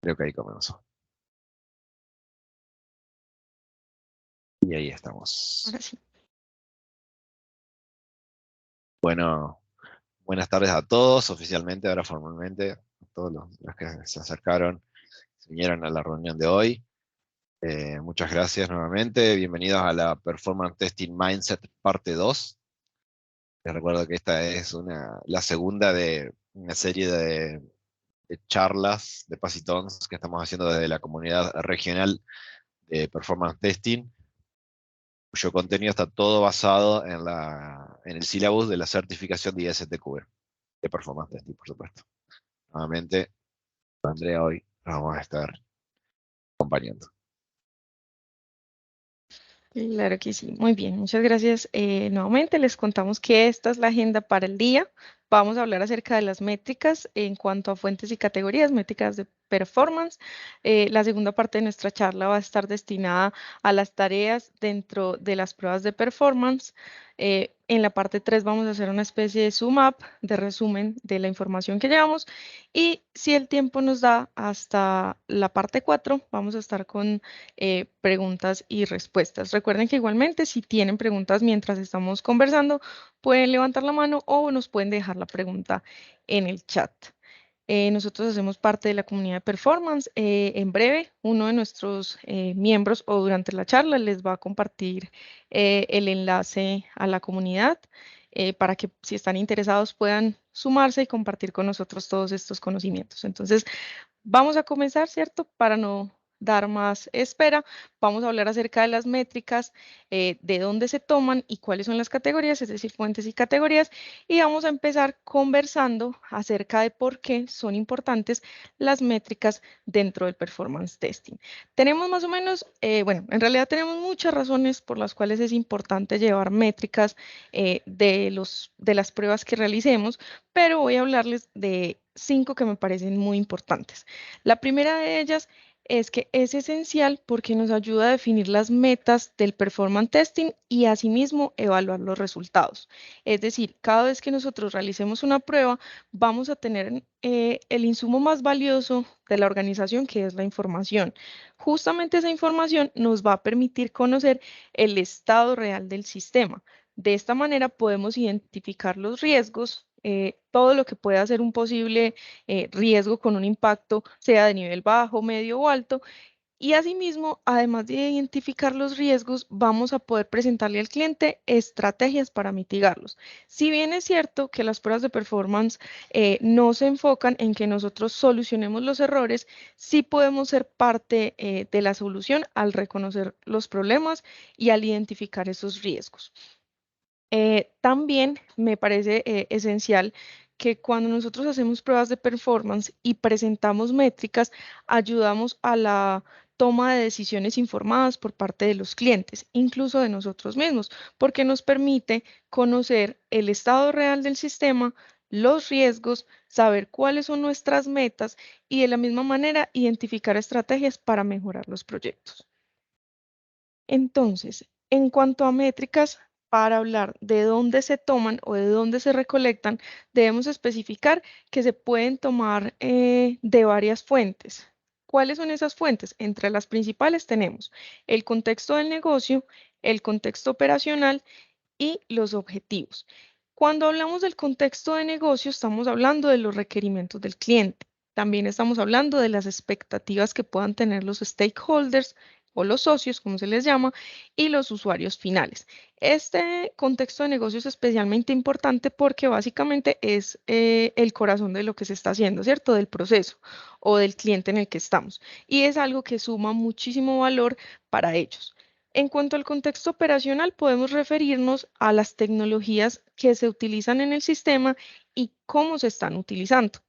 Creo que ahí comenzó. Y ahí estamos. Ahora sí. Bueno, buenas tardes a todos, oficialmente, ahora formalmente, a todos los que se acercaron, se vinieron a la reunión de hoy. Muchas gracias nuevamente. Bienvenidos a la Performance Testing Mindset parte 2. Les recuerdo que esta es la segunda de una serie de charlas de Pythons que estamos haciendo desde la comunidad regional de Performance Testing, cuyo contenido está todo basado en el syllabus de la certificación de ISTQB, de Performance Testing, por supuesto. Nuevamente, Andrea, hoy nos vamos a estar acompañando. Claro que sí, muy bien, muchas gracias. Nuevamente les contamos que esta es la agenda para el día. Vamos a hablar acerca de las métricas en cuanto a fuentes y categorías, métricas de performance. La segunda parte de nuestra charla va a estar destinada a las tareas dentro de las pruebas de performance. En la parte 3 vamos a hacer una especie de sum up, de resumen de la información que llevamos. Y si el tiempo nos da hasta la parte 4, vamos a estar con preguntas y respuestas. Recuerden que igualmente si tienen preguntas mientras estamos conversando, pueden levantar la mano o nos pueden dejar la pregunta en el chat. Nosotros hacemos parte de la comunidad de performance. En breve, uno de nuestros miembros o durante la charla les va a compartir el enlace a la comunidad para que si están interesados puedan sumarse y compartir con nosotros todos estos conocimientos. Entonces, vamos a comenzar, ¿cierto? Para no dar más espera, vamos a hablar acerca de las métricas, de dónde se toman y cuáles son las categorías, es decir, fuentes y categorías, y vamos a empezar conversando acerca de por qué son importantes las métricas dentro del performance testing. Tenemos más o menos, bueno, en realidad tenemos muchas razones por las cuales es importante llevar métricas de las pruebas que realicemos, pero voy a hablarles de 5 que me parecen muy importantes. La primera de ellas es que es esencial porque nos ayuda a definir las metas del performance testing y asimismo evaluar los resultados. Es decir, cada vez que nosotros realicemos una prueba, vamos a tener el insumo más valioso de la organización, que es la información. Justamente esa información nos va a permitir conocer el estado real del sistema. De esta manera podemos identificar los riesgos, todo lo que pueda ser un posible riesgo con un impacto, sea de nivel bajo, medio o alto. Y asimismo, además de identificar los riesgos, vamos a poder presentarle al cliente estrategias para mitigarlos. Si bien es cierto que las pruebas de performance no se enfocan en que nosotros solucionemos los errores, sí podemos ser parte de la solución al reconocer los problemas y al identificar esos riesgos. También me parece esencial que cuando nosotros hacemos pruebas de performance y presentamos métricas, ayudamos a la toma de decisiones informadas por parte de los clientes, incluso de nosotros mismos, porque nos permite conocer el estado real del sistema, los riesgos, saber cuáles son nuestras metas y de la misma manera identificar estrategias para mejorar los proyectos. Entonces, en cuanto a métricas, para hablar de dónde se toman o de dónde se recolectan, debemos especificar que se pueden tomar de varias fuentes. ¿Cuáles son esas fuentes? Entre las principales tenemos el contexto del negocio, el contexto operacional y los objetivos. Cuando hablamos del contexto de negocio, estamos hablando de los requerimientos del cliente. También estamos hablando de las expectativas que puedan tener los stakeholders o los socios, como se les llama, y los usuarios finales. Este contexto de negocio es especialmente importante porque básicamente es el corazón de lo que se está haciendo, ¿cierto? Del proceso o del cliente en el que estamos. Y es algo que suma muchísimo valor para ellos. En cuanto al contexto operacional, podemos referirnos a las tecnologías que se utilizan en el sistema y cómo se están utilizando.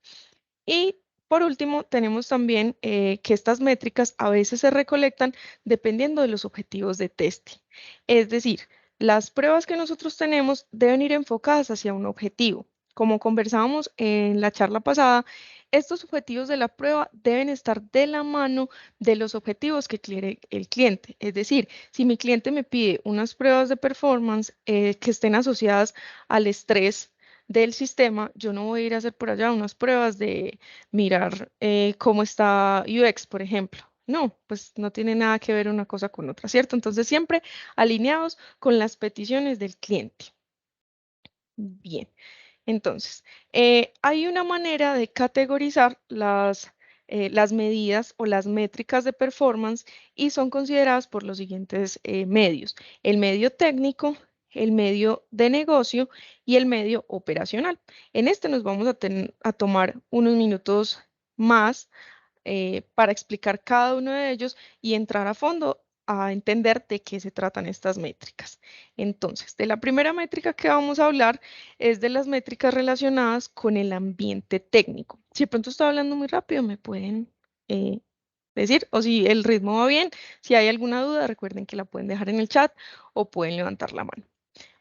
Y por último, tenemos también que estas métricas a veces se recolectan dependiendo de los objetivos de testing. Es decir, las pruebas que nosotros tenemos deben ir enfocadas hacia un objetivo. Como conversábamos en la charla pasada, estos objetivos de la prueba deben estar de la mano de los objetivos que quiere el cliente. Es decir, si mi cliente me pide unas pruebas de performance que estén asociadas al estrés, del sistema, yo no voy a ir a hacer por allá unas pruebas de mirar cómo está UX, por ejemplo. No, pues no tiene nada que ver una cosa con otra, ¿cierto? Entonces siempre alineados con las peticiones del cliente. Bien, entonces, hay una manera de categorizar las medidas o las métricas de performance y son consideradas por los siguientes medios: el medio técnico, el medio de negocio y el medio operacional. En este nos vamos a tomar unos minutos más para explicar cada uno de ellos y entrar a fondo a entender de qué se tratan estas métricas. Entonces, de la primera métrica que vamos a hablar es de las métricas relacionadas con el ambiente técnico. Si de pronto estoy hablando muy rápido, me pueden eh, decir, o si el ritmo va bien, si hay alguna duda, recuerden que la pueden dejar en el chat o pueden levantar la mano.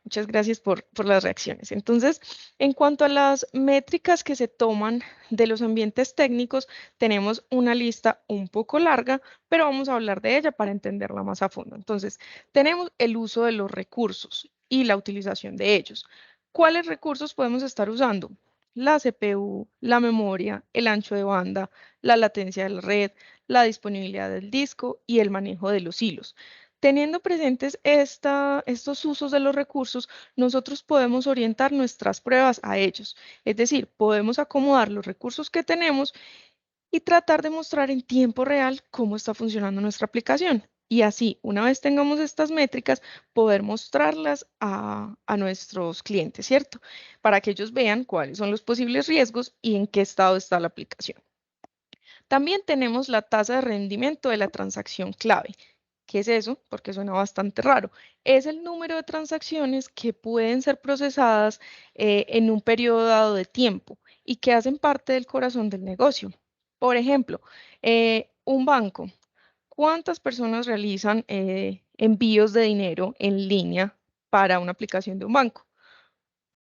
Muchas gracias por las reacciones. Entonces, en cuanto a las métricas que se toman de los ambientes técnicos, tenemos una lista un poco larga, pero vamos a hablar de ella para entenderla más a fondo. Entonces, tenemos el uso de los recursos y la utilización de ellos. ¿Cuáles recursos podemos estar usando? La CPU, la memoria, el ancho de banda, la latencia de la red, la disponibilidad del disco y el manejo de los hilos. Teniendo presentes estos usos de los recursos, nosotros podemos orientar nuestras pruebas a ellos. Es decir, podemos acomodar los recursos que tenemos y tratar de mostrar en tiempo real cómo está funcionando nuestra aplicación. Y así, una vez tengamos estas métricas, poder mostrarlas a nuestros clientes, ¿cierto? Para que ellos vean cuáles son los posibles riesgos y en qué estado está la aplicación. También tenemos la tasa de rendimiento de la transacción clave. ¿Qué es eso? Porque suena bastante raro. Es el número de transacciones que pueden ser procesadas en un periodo dado de tiempo y que hacen parte del corazón del negocio. Por ejemplo, un banco. ¿Cuántas personas realizan envíos de dinero en línea para una aplicación de un banco?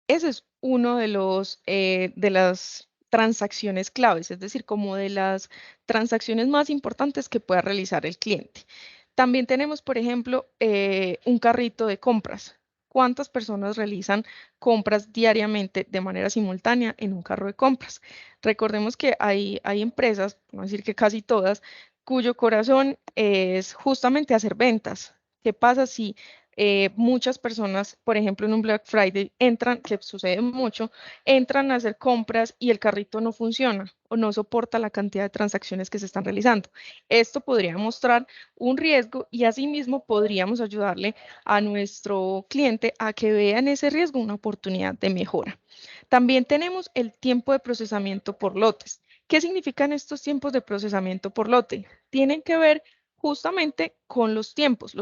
Ese es uno de las transacciones claves, es decir, como de las transacciones más importantes que pueda realizar el cliente. También tenemos, por ejemplo, un carrito de compras. ¿Cuántas personas realizan compras diariamente de manera simultánea en un carro de compras? Recordemos que hay empresas, no decir que casi todas, cuyo corazón es justamente hacer ventas. ¿Qué pasa si muchas personas, por ejemplo, en un Black Friday, entran, que sucede mucho, entran a hacer compras y el carrito no funciona o no soporta la cantidad de transacciones que se están realizando? Esto podría mostrar un riesgo y asimismo podríamos ayudarle a nuestro cliente a que vea en ese riesgo una oportunidad de mejora. También tenemos el tiempo de procesamiento por lotes. ¿Qué significan estos tiempos de procesamiento por lote? Tienen que ver justamente con los tiempos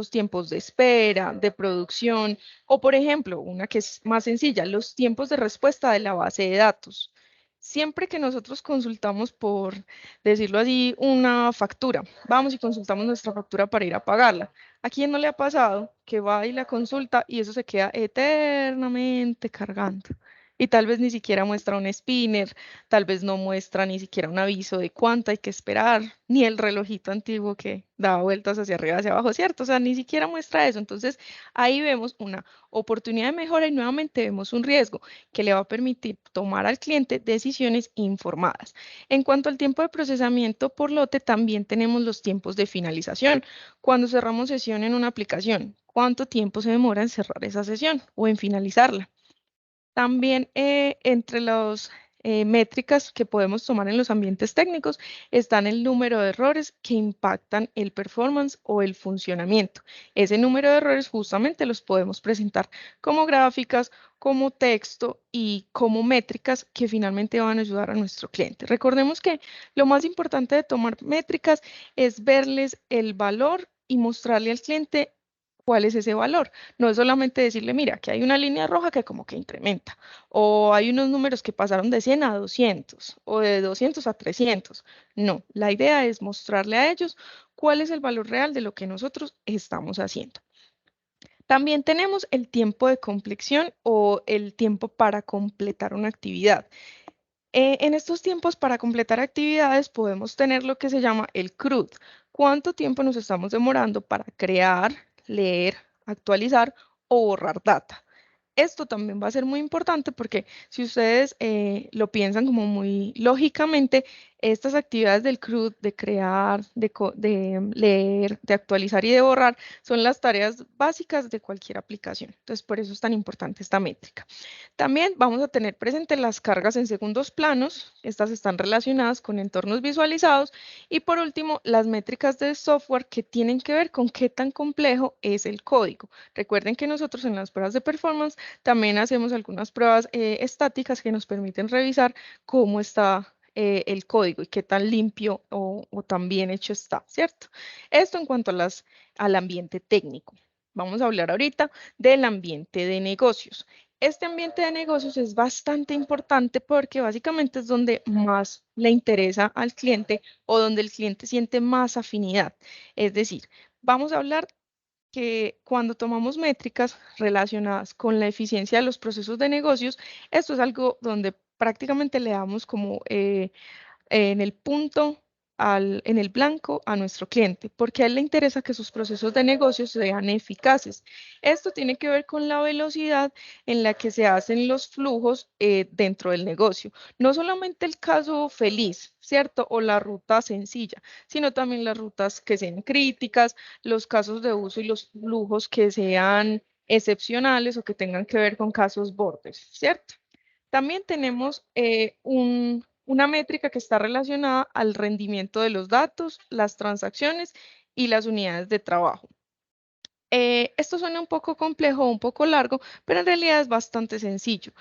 de espera, de producción, o por ejemplo, una que es más sencilla, los tiempos de respuesta de la base de datos. Siempre que nosotros consultamos, por decirlo así, una factura, vamos y consultamos nuestra factura para ir a pagarla. ¿A quién no le ha pasado que va y la consulta y eso se queda eternamente cargando? Y tal vez ni siquiera muestra un spinner, tal vez no muestra ni siquiera un aviso de cuánto hay que esperar, ni el relojito antiguo que daba vueltas hacia arriba, hacia abajo, ¿cierto? O sea, ni siquiera muestra eso. Entonces, ahí vemos una oportunidad de mejora y nuevamente vemos un riesgo que le va a permitir tomar al cliente decisiones informadas. En cuanto al tiempo de procesamiento por lote, también tenemos los tiempos de finalización. Cuando cerramos sesión en una aplicación, ¿cuánto tiempo se demora en cerrar esa sesión o en finalizarla? También entre las métricas que podemos tomar en los ambientes técnicos están el número de errores que impactan el performance o el funcionamiento. Ese número de errores justamente los podemos presentar como gráficas, como texto y como métricas que finalmente van a ayudar a nuestro cliente. Recordemos que lo más importante de tomar métricas es verles el valor y mostrarle al cliente cuál es ese valor. No es solamente decirle, mira, que hay una línea roja que como que incrementa, o hay unos números que pasaron de 100 a 200, o de 200 a 300. No, la idea es mostrarle a ellos cuál es el valor real de lo que nosotros estamos haciendo. También tenemos el tiempo de compleción o el tiempo para completar una actividad. En estos tiempos para completar actividades podemos tener lo que se llama el CRUD. ¿Cuánto tiempo nos estamos demorando para crear, leer, actualizar o borrar data? Esto también va a ser muy importante porque si ustedes lo piensan como muy lógicamente, estas actividades del CRUD, de crear, de leer, de actualizar y de borrar, son las tareas básicas de cualquier aplicación. Entonces, por eso es tan importante esta métrica. También vamos a tener presente las cargas en segundos planos. Estas están relacionadas con entornos visualizados. Y por último, las métricas de software que tienen que ver con qué tan complejo es el código. Recuerden que nosotros en las pruebas de performance también hacemos algunas pruebas estáticas que nos permiten revisar cómo está el código y qué tan limpio o tan bien hecho está, ¿cierto? Esto en cuanto al ambiente técnico. Vamos a hablar ahorita del ambiente de negocios. Este ambiente de negocios es bastante importante porque básicamente es donde más le interesa al cliente o donde el cliente siente más afinidad. Es decir, vamos a hablar que cuando tomamos métricas relacionadas con la eficiencia de los procesos de negocios, esto es algo donde prácticamente le damos como en el punto, en el blanco a nuestro cliente, porque a él le interesa que sus procesos de negocios sean eficaces. Esto tiene que ver con la velocidad en la que se hacen los flujos dentro del negocio. No solamente el caso feliz, ¿cierto? O la ruta sencilla, sino también las rutas que sean críticas, los casos de uso y los flujos que sean excepcionales o que tengan que ver con casos bordes, ¿cierto? También tenemos una métrica que está relacionada al rendimiento de los datos, las transacciones y las unidades de trabajo. Esto suena un poco complejo, un poco largo, pero en realidad es bastante sencillo.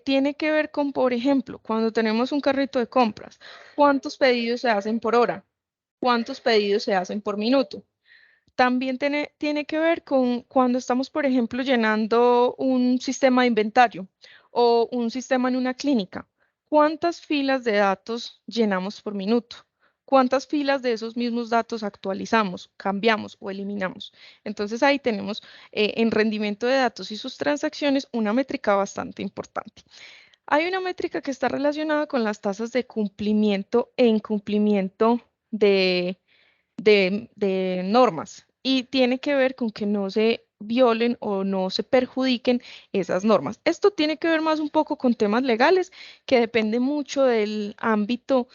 Tiene que ver con, por ejemplo, cuando tenemos un carrito de compras, ¿cuántos pedidos se hacen por hora? ¿Cuántos pedidos se hacen por minuto? También tiene que ver con cuando estamos, por ejemplo, llenando un sistema de inventario o un sistema en una clínica. ¿Cuántas filas de datos llenamos por minuto? ¿Cuántas filas de esos mismos datos actualizamos, cambiamos o eliminamos? Entonces ahí tenemos en rendimiento de datos y sus transacciones una métrica bastante importante. Hay una métrica que está relacionada con las tasas de cumplimiento e incumplimiento de normas y tiene que ver con que no se violen o no se perjudiquen esas normas. Esto tiene que ver más un poco con temas legales que depende mucho del ámbito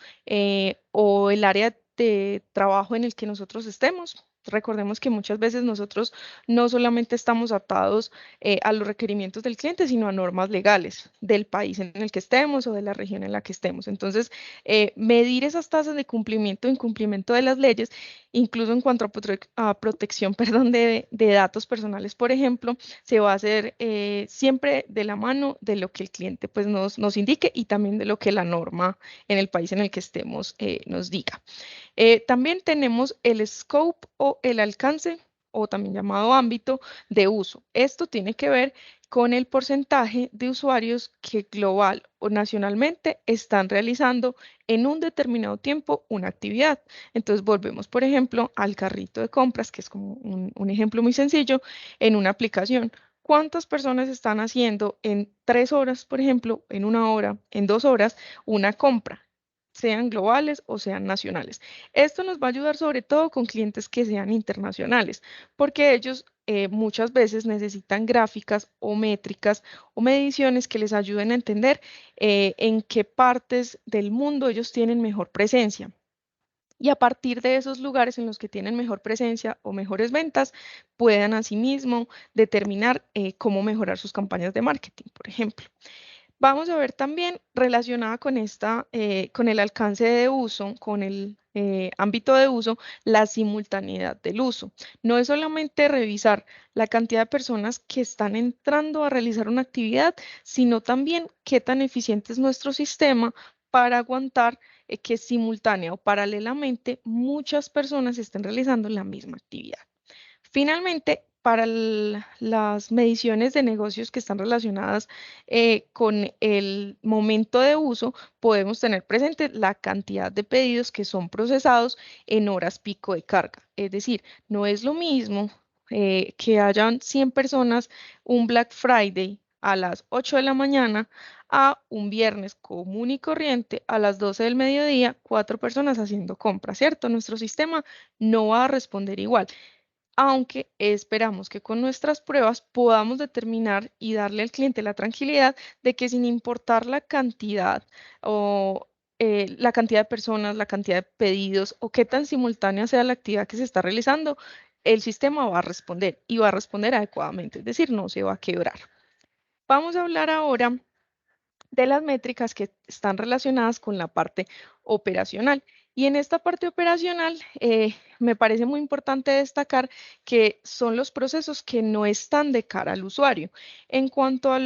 o el área de trabajo en el que nosotros estemos. Recordemos que muchas veces nosotros no solamente estamos atados a los requerimientos del cliente, sino a normas legales del país en el que estemos o de la región en la que estemos. Entonces, medir esas tasas de cumplimiento o incumplimiento de las leyes, incluso en cuanto a protección, perdón, de datos personales, por ejemplo, se va a hacer siempre de la mano de lo que el cliente pues, nos indique y también de lo que la norma en el país en el que estemos nos diga. También tenemos el scope o el alcance o también llamado ámbito de uso. Esto tiene que ver con el porcentaje de usuarios que global o nacionalmente están realizando en un determinado tiempo una actividad. Entonces volvemos, por ejemplo, al carrito de compras, que es como un ejemplo muy sencillo, en una aplicación. ¿Cuántas personas están haciendo en 3 horas, por ejemplo, en 1 hora, en 2 horas, una compra? Sean globales o sean nacionales. Esto nos va a ayudar sobre todo con clientes que sean internacionales, porque ellos muchas veces necesitan gráficas o métricas o mediciones que les ayuden a entender en qué partes del mundo ellos tienen mejor presencia. Y a partir de esos lugares en los que tienen mejor presencia o mejores ventas, puedan asimismo determinar cómo mejorar sus campañas de marketing, por ejemplo. Vamos a ver también relacionada con con el alcance de uso, con el ámbito de uso, la simultaneidad del uso. No es solamente revisar la cantidad de personas que están entrando a realizar una actividad, sino también qué tan eficiente es nuestro sistema para aguantar que simultánea o paralelamente muchas personas estén realizando la misma actividad. Finalmente, para las mediciones de negocios que están relacionadas con el momento de uso, podemos tener presente la cantidad de pedidos que son procesados en horas pico de carga. Es decir, no es lo mismo que hayan 100 personas un Black Friday a las 8 de la mañana a un viernes común y corriente a las 12 del mediodía, 4 personas haciendo compras, ¿cierto? Nuestro sistema no va a responder igual. aunque esperamos que con nuestras pruebas podamos determinar y darle al cliente la tranquilidad de que sin importar la cantidad o la cantidad de personas, la cantidad de pedidos o qué tan simultánea sea la actividad que se está realizando, el sistema va a responder y va a responder adecuadamente, es decir, no se va a quebrar. Vamos a hablar ahora de las métricas que están relacionadas con la parte operacional. Y en esta parte operacional me parece muy importante destacar que son los procesos que no están de cara al usuario. En cuanto a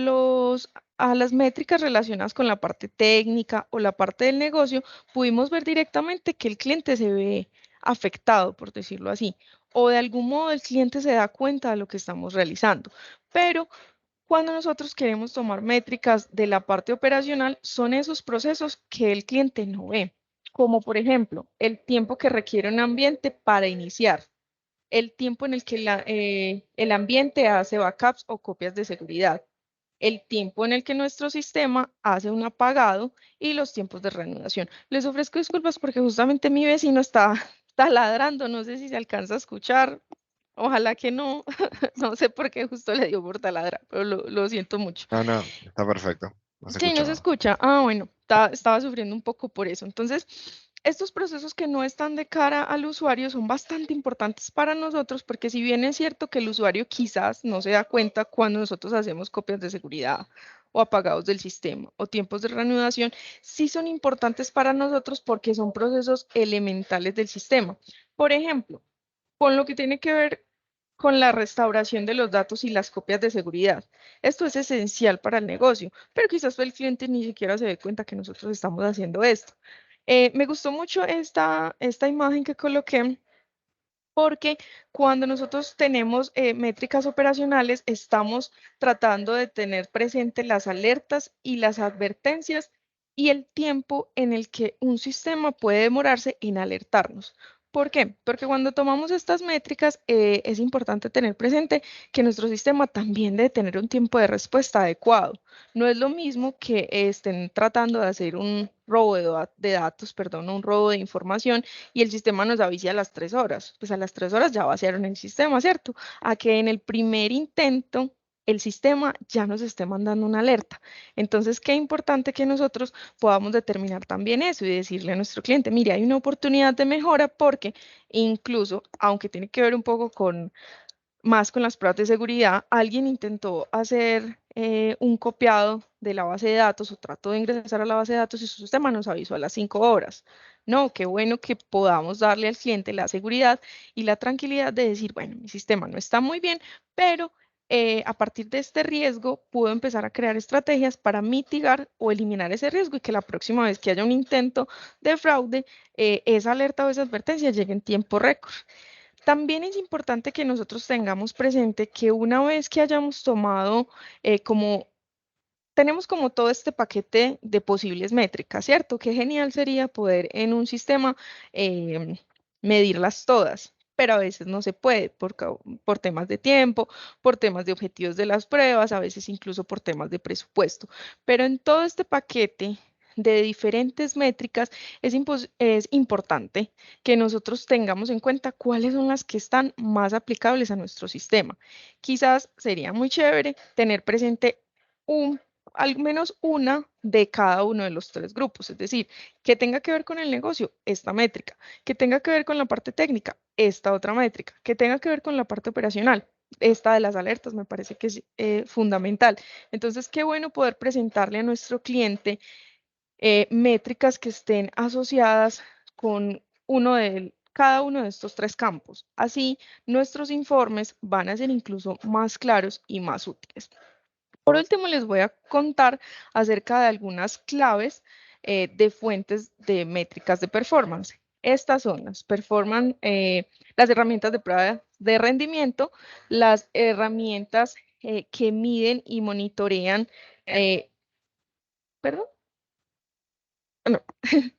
las métricas relacionadas con la parte técnica o la parte del negocio, pudimos ver directamente que el cliente se ve afectado, por decirlo así, o de algún modo el cliente se da cuenta de lo que estamos realizando. Pero cuando nosotros queremos tomar métricas de la parte operacional, son esos procesos que el cliente no ve, como por ejemplo el tiempo que requiere un ambiente para iniciar, el tiempo en el que el ambiente hace backups o copias de seguridad, el tiempo en el que nuestro sistema hace un apagado y los tiempos de reanudación. Les ofrezco disculpas porque justamente mi vecino está taladrando, no sé si se alcanza a escuchar. Ojalá que no, no sé por qué justo le dio por taladrar, pero lo siento mucho. No, no, está perfecto. No se Sí, escucha no se nada. escucha. Ah, bueno, estaba sufriendo un poco por eso. Entonces, estos procesos que no están de cara al usuario son bastante importantes para nosotros porque si bien es cierto que el usuario quizás no se da cuenta cuando nosotros hacemos copias de seguridad o apagados del sistema o tiempos de reanudación, sí son importantes para nosotros porque son procesos elementales del sistema. Por ejemplo, con lo que tiene que ver con la restauración de los datos y las copias de seguridad. Esto es esencial para el negocio, pero quizás el cliente ni siquiera se dé cuenta que nosotros estamos haciendo esto. Me gustó mucho esta imagen que coloqué porque cuando nosotros tenemos métricas operacionales, estamos tratando de tener presente las alertas y las advertencias y el tiempo en el que un sistema puede demorarse en alertarnos. ¿Por qué? Porque cuando tomamos estas métricas es importante tener presente que nuestro sistema también debe tener un tiempo de respuesta adecuado. No es lo mismo que estén tratando de hacer un robo de datos, perdón, un robo de información y el sistema nos avisa a las 3 horas. Pues a las 3 horas ya vaciaron el sistema, ¿cierto? A que en el primer intento el sistema ya nos esté mandando una alerta. Entonces, qué importante que nosotros podamos determinar también eso y decirle a nuestro cliente, mire, hay una oportunidad de mejora porque incluso, aunque tiene que ver un poco con más con las pruebas de seguridad, alguien intentó hacer un copiado de la base de datos o trató de ingresar a la base de datos y su sistema nos avisó a las 5 horas. No, qué bueno que podamos darle al cliente la seguridad y la tranquilidad de decir, bueno, mi sistema no está muy bien, pero a partir de este riesgo puedo empezar a crear estrategias para mitigar o eliminar ese riesgo y que la próxima vez que haya un intento de fraude, esa alerta o esa advertencia llegue en tiempo récord. También es importante que nosotros tengamos presente que una vez que hayamos tomado tenemos como todo este paquete de posibles métricas, ¿cierto? Qué genial sería poder en un sistema em, medirlas todas, pero a veces no se puede por temas de tiempo, por temas de objetivos de las pruebas, a veces incluso por temas de presupuesto. Pero en todo este paquete de diferentes métricas es importante que nosotros tengamos en cuenta cuáles son las que están más aplicables a nuestro sistema. Quizás sería muy chévere tener presente un al menos una de cada uno de los tres grupos, es decir, que tenga que ver con el negocio, esta métrica, que tenga que ver con la parte técnica, esta otra métrica, que tenga que ver con la parte operacional, esta de las alertas me parece que es fundamental. Entonces, qué bueno poder presentarle a nuestro cliente métricas que estén asociadas con cada uno de estos tres campos. Así, nuestros informes van a ser incluso más claros y más útiles. Por último, les voy a contar acerca de algunas claves de fuentes de métricas de performance. Estas son las herramientas de prueba de rendimiento, las herramientas que miden y monitorean, perdón, no,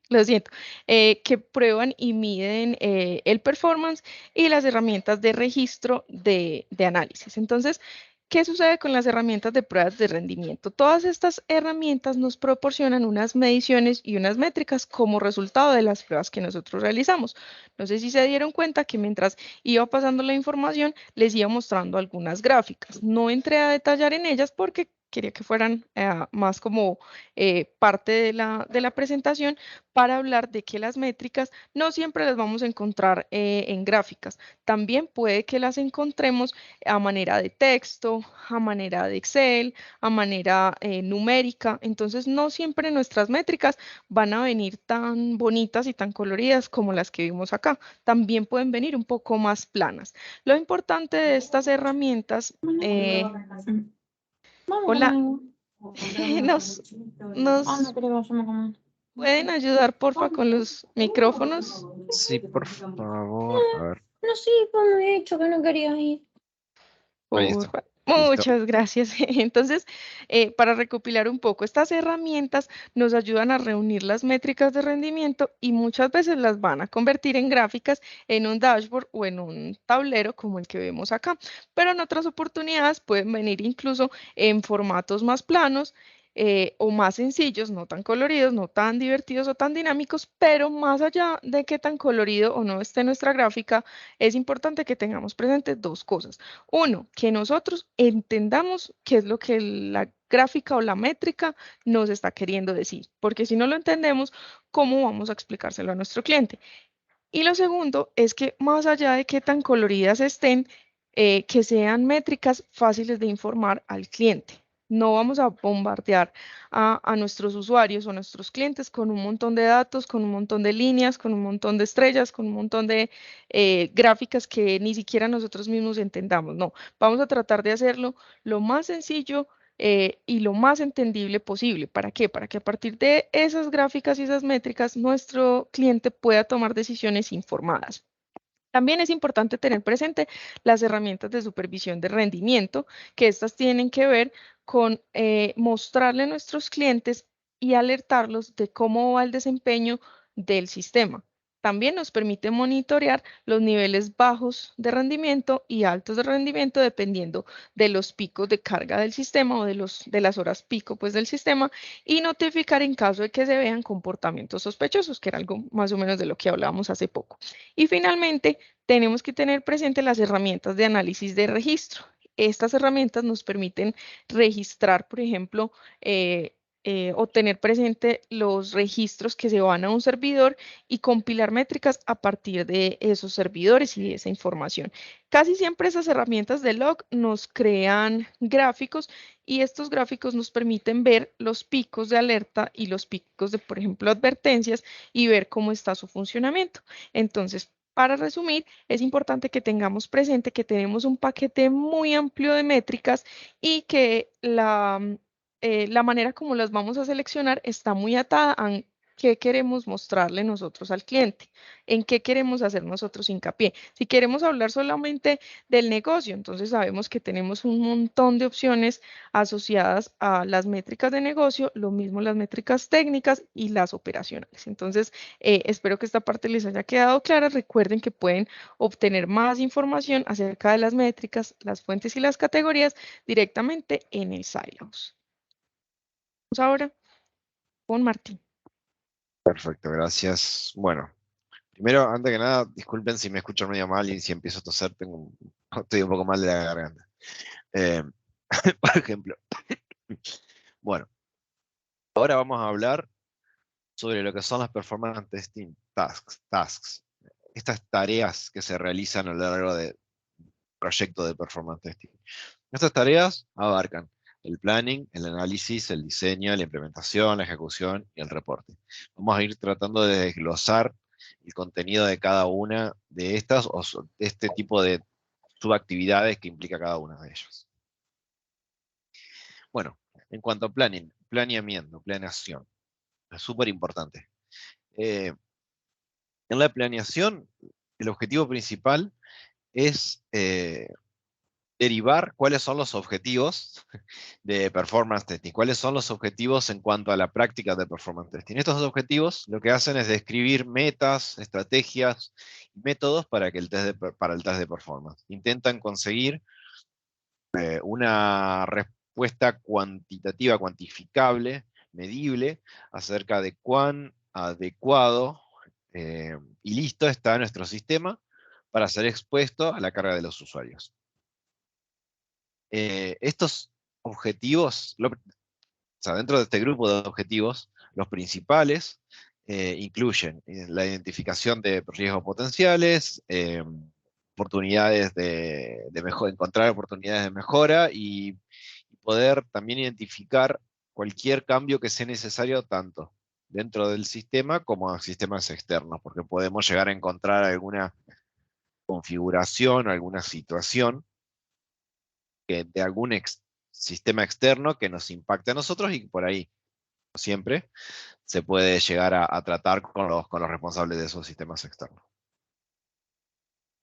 lo siento, que prueban y miden el performance y las herramientas de registro de análisis. Entonces, ¿Qué sucede con las herramientas de pruebas de rendimiento? Todas estas herramientas nos proporcionan unas mediciones y unas métricas como resultado de las pruebas que nosotros realizamos. No sé si se dieron cuenta que mientras iba pasando la información, les iba mostrando algunas gráficas. No entré a detallar en ellas porque quería que fueran más como parte de la presentación para hablar de que las métricas no siempre las vamos a encontrar en gráficas. También puede que las encontremos a manera de texto, a manera de Excel, a manera numérica. Entonces, no siempre nuestras métricas van a venir tan bonitas y tan coloridas como las que vimos acá. También pueden venir un poco más planas. Lo importante de estas herramientas, hola, nos pueden ayudar, porfa, con los micrófonos. Sí, por favor. A ver, No sé cómo he hecho que no quería ir. ahí está. Porfa. Listo. Muchas gracias. Entonces, para recopilar un poco, estas herramientas nos ayudan a reunir las métricas de rendimiento y muchas veces las van a convertir en gráficas en un dashboard o en un tablero como el que vemos acá. Pero en otras oportunidades pueden venir incluso en formatos más planos o más sencillos, no tan coloridos, no tan divertidos o tan dinámicos, pero más allá de qué tan colorido o no esté nuestra gráfica, es importante que tengamos presentes dos cosas. Uno, que nosotros entendamos qué es lo que la gráfica o la métrica nos está queriendo decir, porque si no lo entendemos, ¿cómo vamos a explicárselo a nuestro cliente? Y lo segundo es que más allá de qué tan coloridas estén, que sean métricas fáciles de informar al cliente. No vamos a bombardear a nuestros usuarios o nuestros clientes con un montón de datos, con un montón de líneas, con un montón de estrellas, con un montón de gráficas que ni siquiera nosotros mismos entendamos. No, vamos a tratar de hacerlo lo más sencillo y lo más entendible posible. ¿Para qué? Para que a partir de esas gráficas y esas métricas nuestro cliente pueda tomar decisiones informadas. También es importante tener presente las herramientas de supervisión de rendimiento, que estas tienen que ver con mostrarle a nuestros clientes y alertarlos de cómo va el desempeño del sistema. También nos permite monitorear los niveles bajos de rendimiento y altos de rendimiento dependiendo de los picos de carga del sistema o de las horas pico pues, del sistema y notificar en caso de que se vean comportamientos sospechosos, que era algo más o menos de lo que hablábamos hace poco. Y finalmente, tenemos que tener presente las herramientas de análisis de registro. Estas herramientas nos permiten registrar, por ejemplo, o tener presente los registros que se van a un servidor y compilar métricas a partir de esos servidores y de esa información. Casi siempre esas herramientas de log nos crean gráficos y estos gráficos nos permiten ver los picos de alerta y los picos de, por ejemplo, advertencias y ver cómo está su funcionamiento. Entonces, para resumir, es importante que tengamos presente que tenemos un paquete muy amplio de métricas y que la manera como las vamos a seleccionar está muy atada a qué queremos mostrarle nosotros al cliente, en qué queremos hacer nosotros hincapié. Si queremos hablar solamente del negocio, entonces sabemos que tenemos un montón de opciones asociadas a las métricas de negocio, lo mismo las métricas técnicas y las operacionales. Entonces, espero que esta parte les haya quedado clara. Recuerden que pueden obtener más información acerca de las métricas, las fuentes y las categorías directamente en el Silos. Vamos ahora con Martín. Perfecto, gracias. Bueno, primero, antes que nada, disculpen si me escuchan medio mal y si empiezo a toser, estoy un poco mal de la garganta. Eh, por ejemplo. Bueno, ahora vamos a hablar sobre lo que son las performance testing tasks. Estas tareas que se realizan a lo largo del proyecto de performance testing. Estas tareas abarcan el planning, el análisis, el diseño, la implementación, la ejecución y el reporte. Vamos a ir tratando de desglosar el contenido de cada una de estas o de este tipo de subactividades que implica cada una de ellas. Bueno, en cuanto a planning, planeamiento, planeación, es súper importante. En la planeación, el objetivo principal es derivar cuáles son los objetivos de performance testing, cuáles son los objetivos en cuanto a la práctica de performance testing. Estos objetivos lo que hacen es describir metas, estrategias y métodos para el test de performance. Intentan conseguir una respuesta cuantitativa, cuantificable, medible, acerca de cuán adecuado y listo está nuestro sistema para ser expuesto a la carga de los usuarios. Estos objetivos, o sea, dentro de este grupo de objetivos, los principales incluyen la identificación de riesgos potenciales, oportunidades de encontrar oportunidades de mejora y poder también identificar cualquier cambio que sea necesario tanto dentro del sistema como a sistemas externos, porque podemos llegar a encontrar alguna configuración o alguna situación de algún sistema externo que nos impacte a nosotros y por ahí siempre se puede llegar a tratar con los responsables de esos sistemas externos.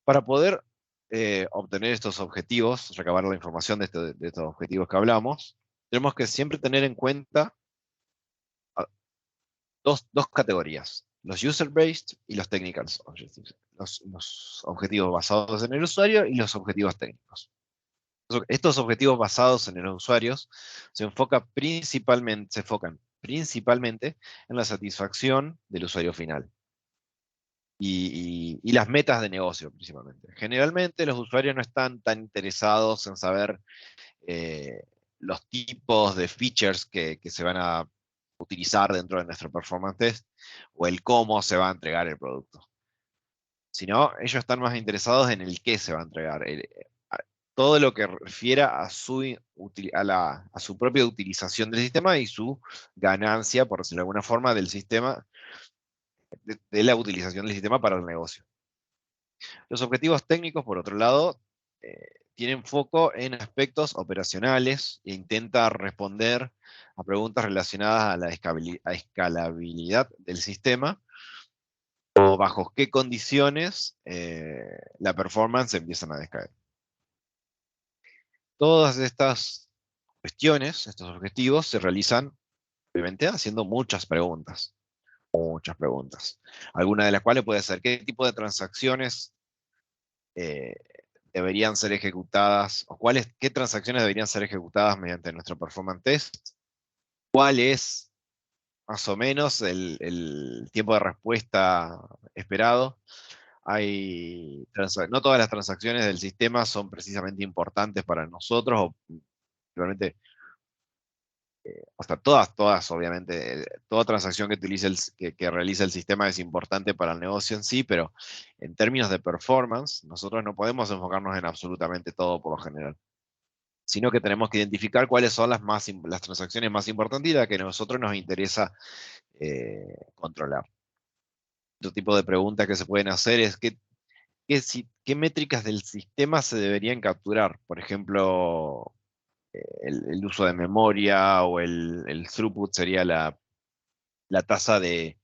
Para poder obtener estos objetivos, recabar la información de estos objetivos que hablamos, tenemos que siempre tener en cuenta dos categorías, los user-based y los technical objectives, los objetivos basados en el usuario y los objetivos técnicos. Estos objetivos basados en los usuarios se enfocan principalmente en la satisfacción del usuario final y las metas de negocio principalmente. Generalmente los usuarios no están tan interesados en saber los tipos de features que se van a utilizar dentro de nuestro performance test o el cómo se va a entregar el producto. Sino ellos están más interesados en el qué se va a entregar, todo lo que refiera a su propia utilización del sistema y su ganancia, por decirlo de alguna forma, del sistema, de la utilización del sistema para el negocio. Los objetivos técnicos, por otro lado, tienen foco en aspectos operacionales e intenta responder a preguntas relacionadas a la escalabilidad del sistema o bajo qué condiciones la performance empiezan a descaer. Todas estas cuestiones, estos objetivos, se realizan, obviamente, haciendo muchas preguntas. Muchas preguntas. Algunas de las cuales puede ser, ¿qué tipo de transacciones deberían ser ejecutadas? ¿O qué transacciones deberían ser ejecutadas mediante nuestro performance test? ¿Cuál es, más o menos, el tiempo de respuesta esperado? No todas las transacciones del sistema son precisamente importantes para nosotros, o realmente, hasta todas, obviamente, toda transacción que utilice que realiza el sistema es importante para el negocio en sí, pero en términos de performance, nosotros no podemos enfocarnos en absolutamente todo por lo general, sino que tenemos que identificar cuáles son las transacciones más importantes y las que a nosotros nos interesa controlar. Otro tipo de preguntas que se pueden hacer es ¿qué métricas del sistema se deberían capturar? Por ejemplo, el uso de memoria o el throughput sería la tasa de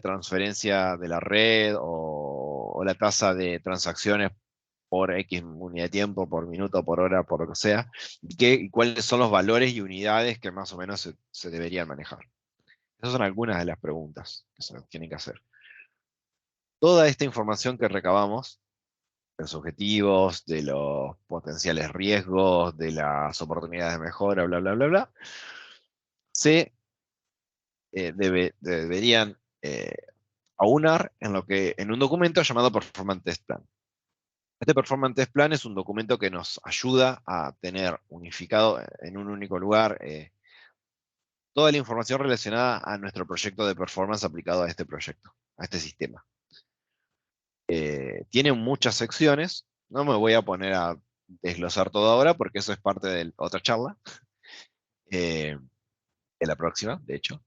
transferencia de la red o la tasa de transacciones por X unidad de tiempo, por minuto, por hora, por lo que sea, y cuáles son los valores y unidades que más o menos se deberían manejar. Esas son algunas de las preguntas que se tienen que hacer. Toda esta información que recabamos, de los objetivos, de los potenciales riesgos, de las oportunidades de mejora, bla, bla, bla, bla, se deberían aunar en un documento llamado Performance Test Plan. Este Performance Test Plan es un documento que nos ayuda a tener unificado en un único lugar toda la información relacionada a nuestro proyecto de performance aplicado a este proyecto, a este sistema. Tiene muchas secciones, no me voy a poner a desglosar todo ahora porque eso es parte de otra charla, de la próxima, de hecho.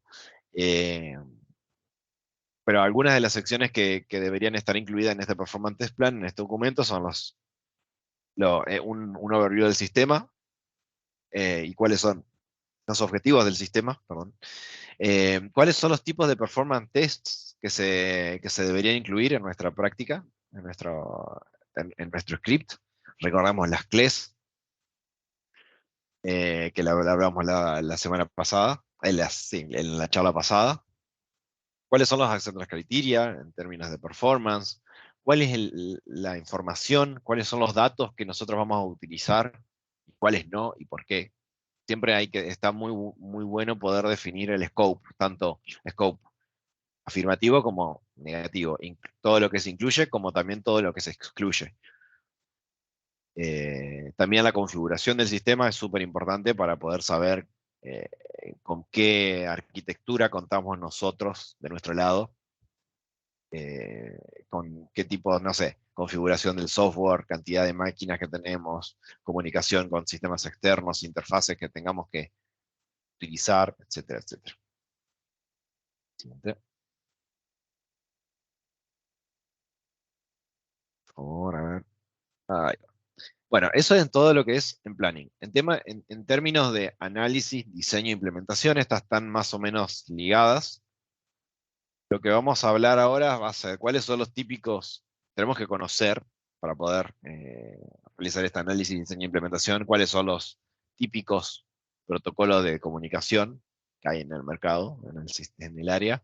Pero algunas de las secciones que deberían estar incluidas en este Performance Test Plan, en este documento, son un overview del sistema y cuáles son los objetivos del sistema, perdón. ¿Cuáles son los tipos de performance tests que se deberían incluir en nuestra práctica, en nuestro script? Recordamos las CLEs, que la hablamos la semana pasada, en la charla pasada. ¿Cuáles son los acceptance criteria en términos de performance? cuál es la información, cuáles son los datos que nosotros vamos a utilizar, y cuáles no, y por qué. Siempre está muy bueno poder definir el scope, tanto scope afirmativo como negativo, todo lo que se incluye como también todo lo que se excluye. También la configuración del sistema es súper importante para poder saber con qué arquitectura contamos nosotros de nuestro lado, con qué tipo, no sé, configuración del software, cantidad de máquinas que tenemos, comunicación con sistemas externos, interfaces que tengamos que utilizar, etcétera, etcétera. Siguiente. Por favor, a ver. Ahí va. Bueno, eso es todo lo que es en planning. En términos de análisis, diseño e implementación, estas están más o menos ligadas. Lo que vamos a hablar ahora va a ser cuáles son los típicos, tenemos que conocer para poder realizar este análisis, diseño e implementación, cuáles son los típicos protocolos de comunicación que hay en el mercado, en el área.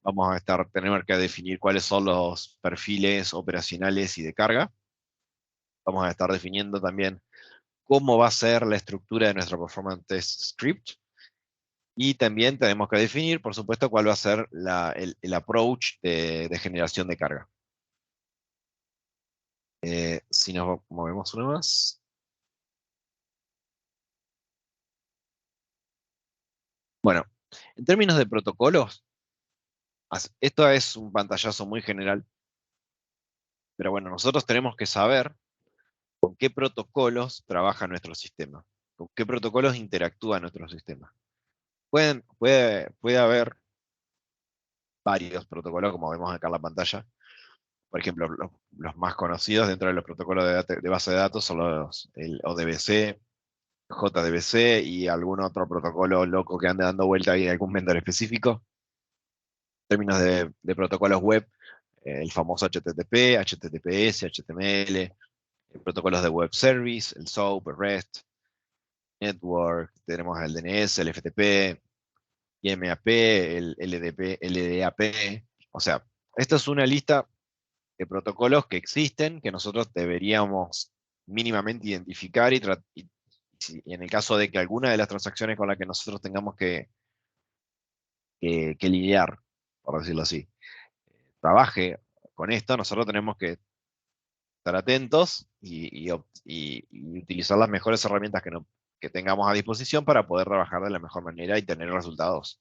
Vamos a tener que definir cuáles son los perfiles operacionales y de carga. Vamos a estar definiendo también cómo va a ser la estructura de nuestro Performance Test Script. Y también tenemos que definir, por supuesto, cuál va a ser el approach de generación de carga. Si nos movemos una más. Bueno, en términos de protocolos, esto es un pantallazo muy general, pero bueno, nosotros tenemos que saber con qué protocolos trabaja nuestro sistema, con qué protocolos interactúa nuestro sistema. Puede haber varios protocolos, como vemos acá en la pantalla. Por ejemplo, los más conocidos dentro de los protocolos de base de datos son el ODBC, JDBC y algún otro protocolo loco que ande dando vuelta ahí, algún vendor específico. En términos de protocolos web, el famoso HTTP, HTTPS, HTML, protocolos de web service, el SOAP, el REST, Network, tenemos el DNS, el FTP, IMAP, el LDP, LDAP. O sea, esta es una lista de protocolos que existen, que nosotros deberíamos mínimamente identificar y en el caso de que alguna de las transacciones con las que nosotros tengamos que lidiar, por decirlo así, trabaje con esto, nosotros tenemos que estar atentos y utilizar las mejores herramientas que tengamos a disposición para poder trabajar de la mejor manera y tener resultados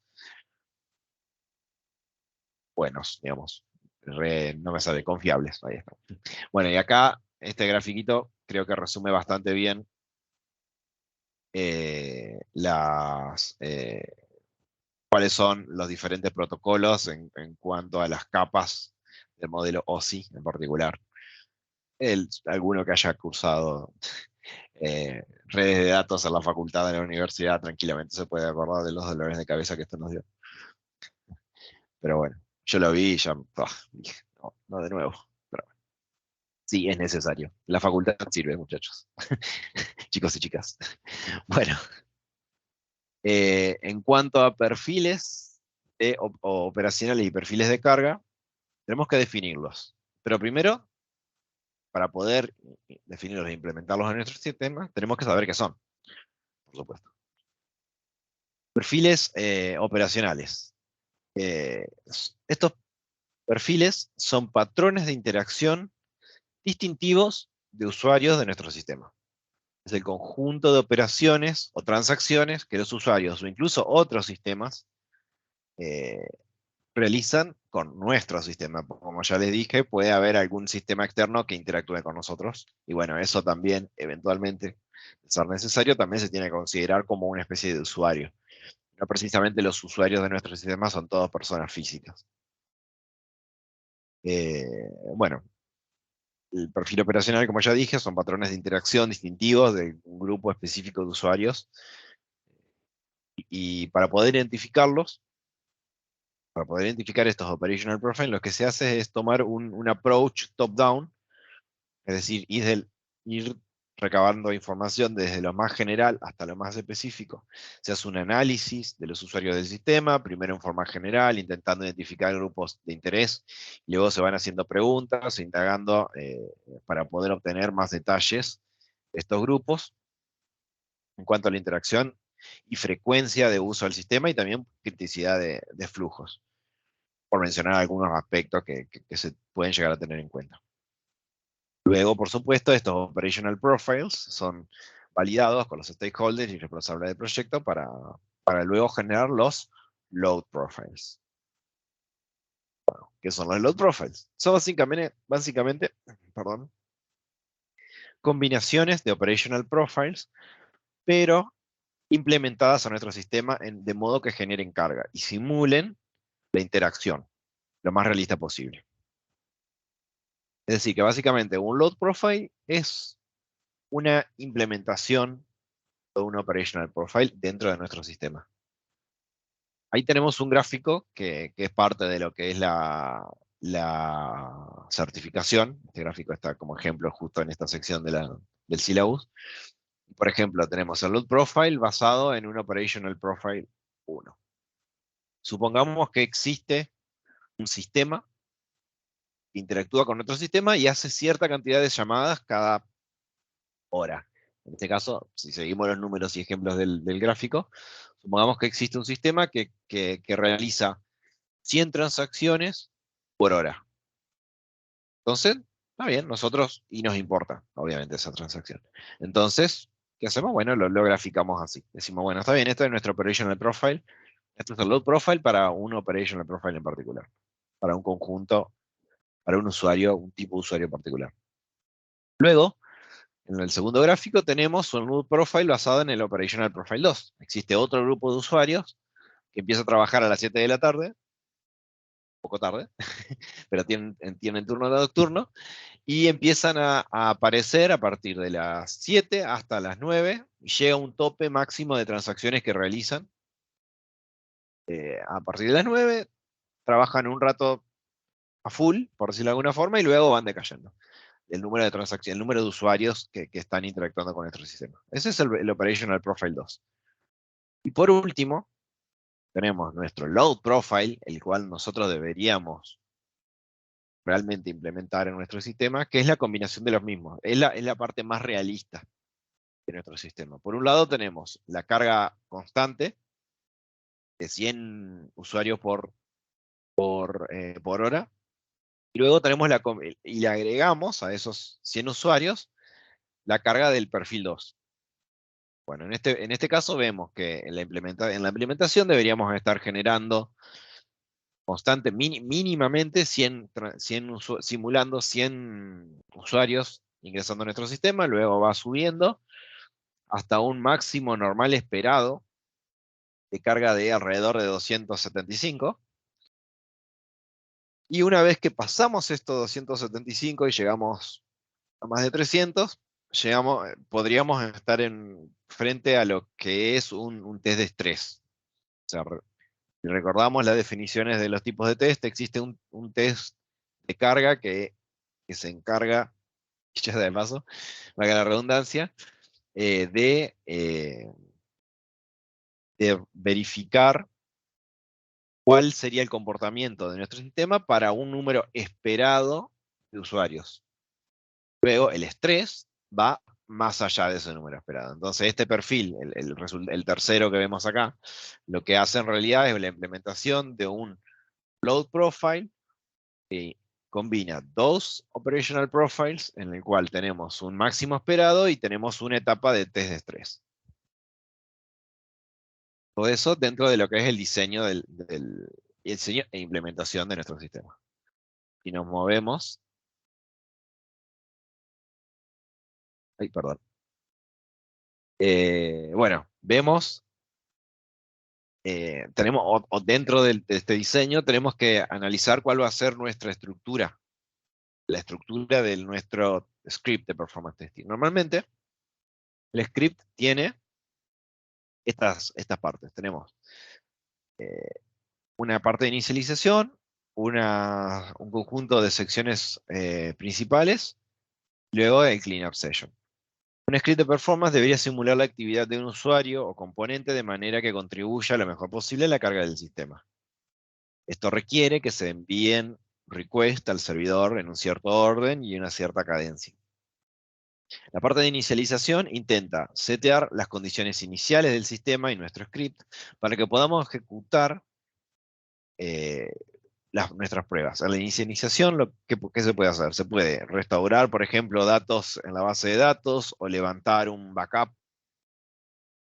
buenos, digamos. No me sale, confiables. Ahí está. Bueno, y acá este grafiquito creo que resume bastante bien cuáles son los diferentes protocolos en cuanto a las capas del modelo OSI en particular. Alguno que haya cursado redes de datos en la facultad de la universidad tranquilamente se puede acordar de los dolores de cabeza que esto nos dio. Pero bueno, yo lo vi y ya dije, no de nuevo. Pero bueno. Sí, es necesario. La facultad sirve, muchachos. Chicos y chicas. Bueno, en cuanto a perfiles operacionales y perfiles de carga, tenemos que definirlos. Pero primero, para poder definirlos e implementarlos en nuestro sistema, tenemos que saber qué son, por supuesto. Perfiles operacionales. Estos perfiles son patrones de interacción distintivos de usuarios de nuestro sistema. Es el conjunto de operaciones o transacciones que los usuarios o incluso otros sistemas realizan con nuestro sistema. Como ya les dije, puede haber algún sistema externo que interactúe con nosotros. Y bueno, eso también, eventualmente, de ser necesario, también se tiene que considerar como una especie de usuario. No precisamente los usuarios de nuestro sistema son todas personas físicas. Bueno, el perfil operacional, como ya dije, son patrones de interacción distintivos de un grupo específico de usuarios. Y para poder identificarlos, para poder identificar estos operational profiles, lo que se hace es tomar un approach top-down, es decir, ir recabando información desde lo más general hasta lo más específico. Se hace un análisis de los usuarios del sistema, primero en forma general, intentando identificar grupos de interés, y luego se van haciendo preguntas, indagando para poder obtener más detalles de estos grupos en cuanto a la interacción y frecuencia de uso del sistema y también criticidad de flujos, por mencionar algunos aspectos que se pueden llegar a tener en cuenta. Luego, por supuesto, estos operational profiles son validados con los stakeholders y responsables del proyecto para luego generar los load profiles. Bueno, ¿qué son los load profiles? Son básicamente combinaciones de operational profiles, pero implementadas a nuestro sistema de modo que generen carga y simulen la interacción lo más realista posible. Es decir, que básicamente un load profile es una implementación de un operational profile dentro de nuestro sistema. Ahí tenemos un gráfico que es parte de lo que es la certificación. Este gráfico está como ejemplo justo en esta sección del syllabus. Por ejemplo, tenemos el load profile basado en un operational profile 1. Supongamos que existe un sistema que interactúa con otro sistema y hace cierta cantidad de llamadas cada hora. En este caso, si seguimos los números y ejemplos del gráfico, supongamos que existe un sistema que realiza 100 transacciones por hora. Entonces, está bien, y nos importa, obviamente, esa transacción. Entonces, ¿qué hacemos? Bueno, lo graficamos así. Decimos, bueno, está bien, esto es nuestro operational profile. Esto es el load profile para un operational profile en particular. Para un conjunto, para un usuario, un tipo de usuario particular. Luego, en el segundo gráfico tenemos un load profile basado en el operational profile 2. Existe otro grupo de usuarios que empieza a trabajar a las 7 de la tarde, poco tarde, pero tienen turno nocturno, y empiezan a aparecer a partir de las 7 hasta las 9, y llega un tope máximo de transacciones que realizan. A partir de las 9, trabajan un rato a full, por decirlo de alguna forma, y luego van decayendo. El número de transacciones, el número de usuarios que están interactuando con nuestro sistema. Ese es el Operational Profile 2. Y por último, tenemos nuestro Load Profile, el cual nosotros deberíamos realmente implementar en nuestro sistema, que es la combinación de los mismos. Es la parte más realista de nuestro sistema. Por un lado tenemos la carga constante de 100 usuarios por hora, y luego tenemos y le agregamos a esos 100 usuarios la carga del perfil 2. Bueno, en este caso vemos que en la implementación deberíamos estar generando mínimamente simulando 100 usuarios ingresando a nuestro sistema, luego va subiendo hasta un máximo normal esperado de carga de alrededor de 275. Y una vez que pasamos estos 275 y llegamos a más de 300, podríamos estar frente a lo que es un test de estrés. O sea, si recordamos las definiciones de los tipos de test, existe un test de carga que se encarga, ya de paso, valga la redundancia, de verificar cuál sería el comportamiento de nuestro sistema para un número esperado de usuarios. Luego, el estrés va más allá de ese número esperado. Entonces, este perfil, el tercero que vemos acá, lo que hace en realidad es la implementación de un load profile que combina dos operational profiles en el cual tenemos un máximo esperado y tenemos una etapa de test de estrés. Todo eso dentro de lo que es el diseño diseño e implementación de nuestro sistema. Y nos movemos. Ay, perdón. Bueno, vemos, dentro de este diseño tenemos que analizar cuál va a ser nuestra estructura, la estructura de nuestro script de performance testing. Normalmente, el script tiene estas partes. Tenemos una parte de inicialización, un conjunto de secciones principales, luego el cleanup session. Un script de performance debería simular la actividad de un usuario o componente de manera que contribuya lo mejor posible a la carga del sistema. Esto requiere que se envíen requests al servidor en un cierto orden y una cierta cadencia. La parte de inicialización intenta setear las condiciones iniciales del sistema y nuestro script para que podamos ejecutar nuestras pruebas. A la inicialización, ¿qué se puede hacer? Se puede restaurar, por ejemplo, datos en la base de datos o levantar un backup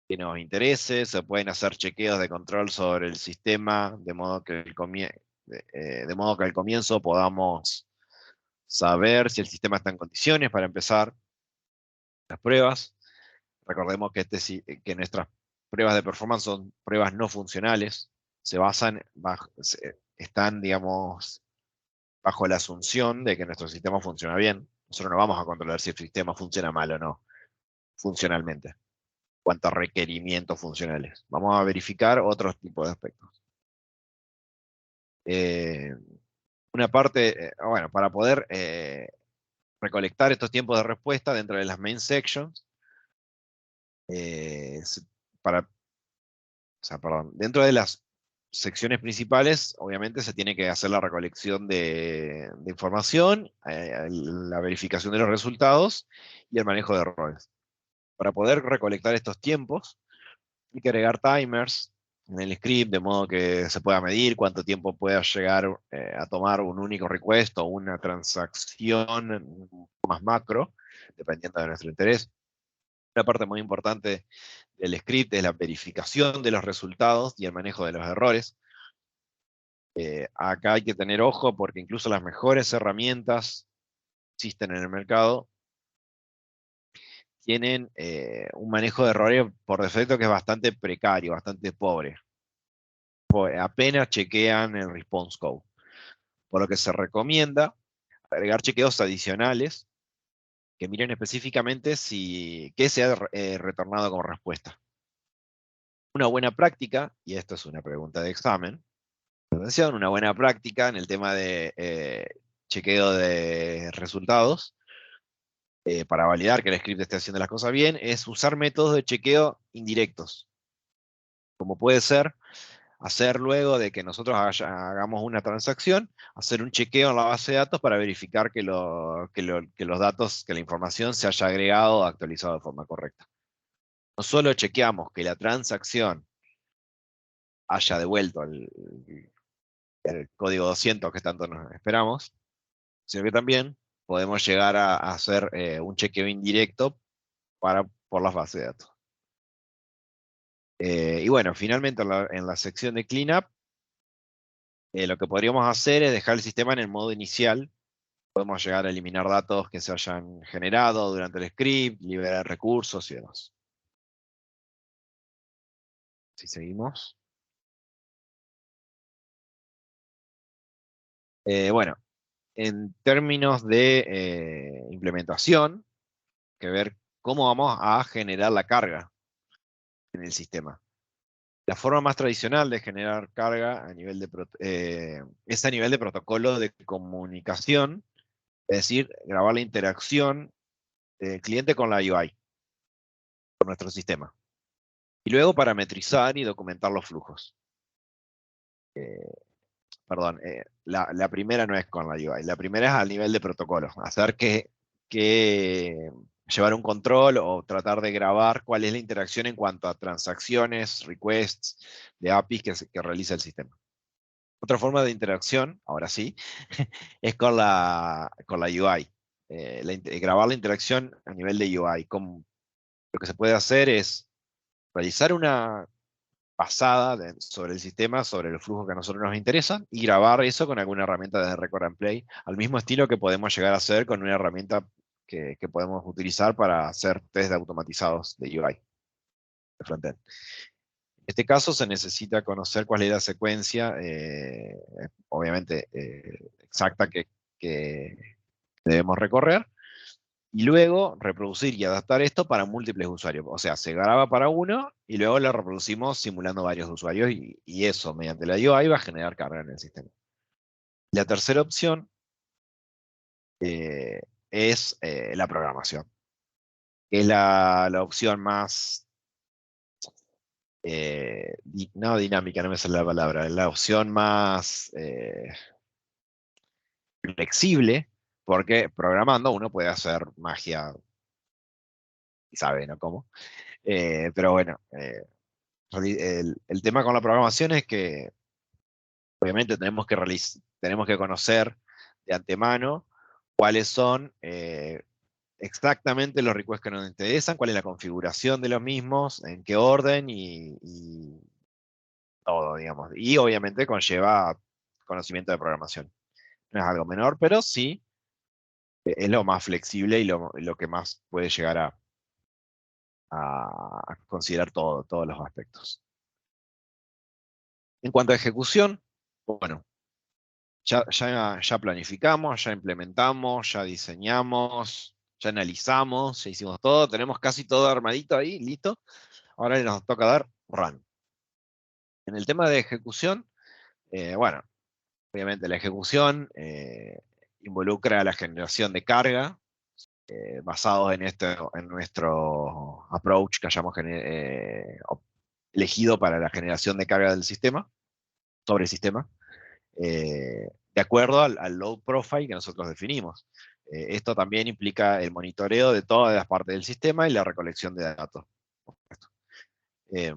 que nos interese. Se pueden hacer chequeos de control sobre el sistema, de modo que al comienzo podamos saber si el sistema está en condiciones para empezar las pruebas. Recordemos que nuestras pruebas de performance son pruebas no funcionales, están, digamos, bajo la asunción de que nuestro sistema funciona bien. Nosotros no vamos a controlar si el sistema funciona mal o no, funcionalmente, cuanto a requerimientos funcionales. Vamos a verificar otros tipos de aspectos. Una parte, bueno, para poder recolectar estos tiempos de respuesta dentro de las main sections, dentro de las secciones principales, obviamente se tiene que hacer la recolección de información, la verificación de los resultados y el manejo de errores. Para poder recolectar estos tiempos, hay que agregar timers en el script, de modo que se pueda medir cuánto tiempo pueda llegar a tomar un único request o una transacción más macro, dependiendo de nuestro interés. Una parte muy importante del script es la verificación de los resultados y el manejo de los errores. Acá hay que tener ojo porque incluso las mejores herramientas que existen en el mercado tienen un manejo de errores por defecto que es bastante precario, bastante pobre. Apenas chequean el response code. Por lo que se recomienda agregar chequeos adicionales que miren específicamente qué se ha retornado como respuesta. Una buena práctica, y esto es una pregunta de examen, atención, una buena práctica en el tema de chequeo de resultados, para validar que el script esté haciendo las cosas bien, es usar métodos de chequeo indirectos. Como puede ser hacer luego de que nosotros hagamos una transacción, hacer un chequeo en la base de datos para verificar que los datos, que la información se haya agregado o actualizado de forma correcta. No solo chequeamos que la transacción haya devuelto el código 200 que tanto nos esperamos, sino que también podemos llegar a hacer un chequeo indirecto por las bases de datos. Y bueno, finalmente en la sección de cleanup, lo que podríamos hacer es dejar el sistema en el modo inicial. Podemos llegar a eliminar datos que se hayan generado durante el script, liberar recursos y demás. Si seguimos. Bueno, en términos de implementación, hay que ver cómo vamos a generar la carga en el sistema. La forma más tradicional de generar carga es a nivel de protocolo de comunicación, es decir, grabar la interacción del cliente con la UI, con nuestro sistema. Y luego parametrizar y documentar los flujos. Perdón, la primera no es con la UI, la primera es al nivel de protocolo, hacer que llevar un control o tratar de grabar cuál es la interacción en cuanto a transacciones, requests de APIs que realiza el sistema. Otra forma de interacción, ahora sí, es con la UI. Grabar la interacción a nivel de UI. Lo que se puede hacer es realizar una pasada sobre el sistema, sobre el flujo que a nosotros nos interesa, y grabar eso con alguna herramienta de Record and Play, al mismo estilo que podemos llegar a hacer con una herramienta que podemos utilizar para hacer test automatizados de UI, de frontend. En este caso se necesita conocer cuál es la secuencia, obviamente exacta que debemos recorrer, y luego reproducir y adaptar esto para múltiples usuarios. O sea, se graba para uno y luego lo reproducimos simulando varios usuarios y eso, mediante la UI, va a generar carga en el sistema. La tercera opción es la programación. que es la opción más, no dinámica, no me sale la palabra, es la opción más flexible, porque programando uno puede hacer magia, y sabe, ¿no? ¿Cómo? Pero bueno, el tema con la programación es que obviamente tenemos que conocer de antemano cuáles son exactamente los requests que nos interesan, cuál es la configuración de los mismos, en qué orden y todo, digamos. Y obviamente conlleva conocimiento de programación. No es algo menor, pero sí es lo más flexible y lo que más puede llegar a considerar todos los aspectos. En cuanto a ejecución, bueno, ya planificamos, ya implementamos, ya diseñamos, ya analizamos, ya hicimos todo, tenemos casi todo armadito ahí, listo. Ahora nos toca dar run. En el tema de ejecución, bueno, obviamente la ejecución involucra la generación de carga, basados en nuestro approach que hayamos elegido para la generación de carga del sistema, sobre el sistema, de acuerdo al load profile que nosotros definimos. Esto también implica el monitoreo de todas las partes del sistema y la recolección de datos. Eh,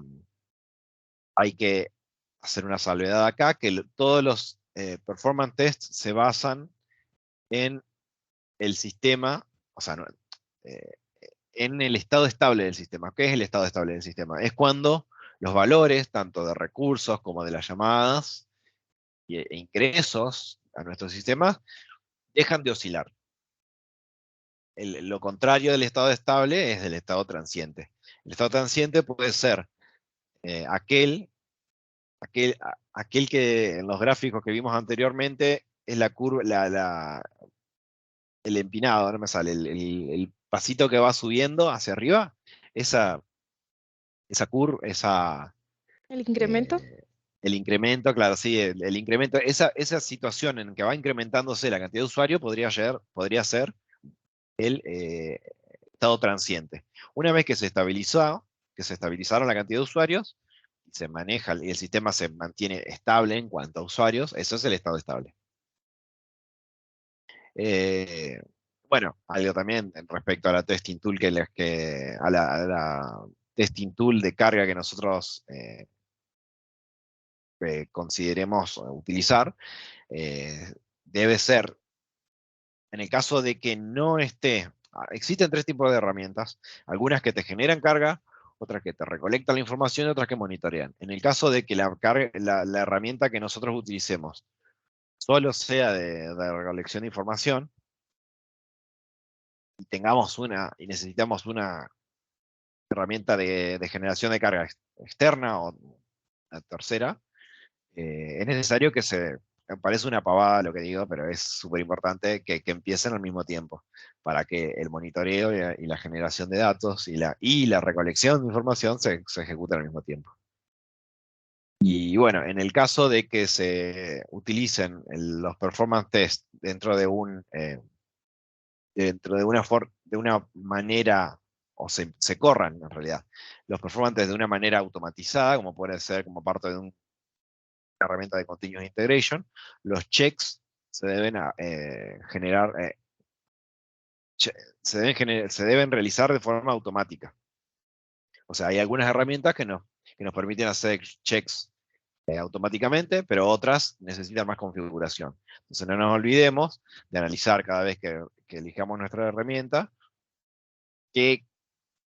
Hay que hacer una salvedad acá, que todos los performance tests se basan en el sistema, o sea, en el estado estable del sistema. ¿Qué es el estado estable del sistema? Es cuando los valores, tanto de recursos como de las llamadas e ingresos a nuestro sistema, dejan de oscilar. Lo contrario del estado estable es el estado transiente. El estado transiente puede ser aquel que en los gráficos que vimos anteriormente es la curva, el empinado, no me sale, el pasito que va subiendo hacia arriba, esa curva, ¿El incremento? el incremento, claro, sí, el incremento, esa situación en que va incrementándose la cantidad de usuarios podría ser el estado transiente. Una vez que se estabilizaron la cantidad de usuarios, se maneja y el sistema se mantiene estable en cuanto a usuarios, eso es el estado estable. Bueno, algo también respecto a la testing tool a la testing tool de carga que nosotros consideremos utilizar, debe ser, en el caso de que no esté, existen tres tipos de herramientas, algunas que te generan carga, otras que te recolectan la información y otras que monitorean. En el caso de que la herramienta que nosotros utilicemos solo sea de recolección de información, y necesitamos una herramienta de generación de carga externa o una tercera, es necesario me parece una pavada lo que digo, pero es súper importante que empiecen al mismo tiempo, para que el monitoreo y la generación de datos y la recolección de información se ejecuten al mismo tiempo. Y bueno, en el caso de que se utilicen los performance tests dentro de una manera, o se corran en realidad, los performance tests de una manera automatizada, como puede ser como parte de una herramienta de continuous integration, los checks se deben generar, se deben realizar de forma automática. O sea, hay algunas herramientas que nos permiten hacer checks automáticamente, pero otras necesitan más configuración. Entonces no nos olvidemos de analizar cada vez que elijamos nuestra herramienta, qué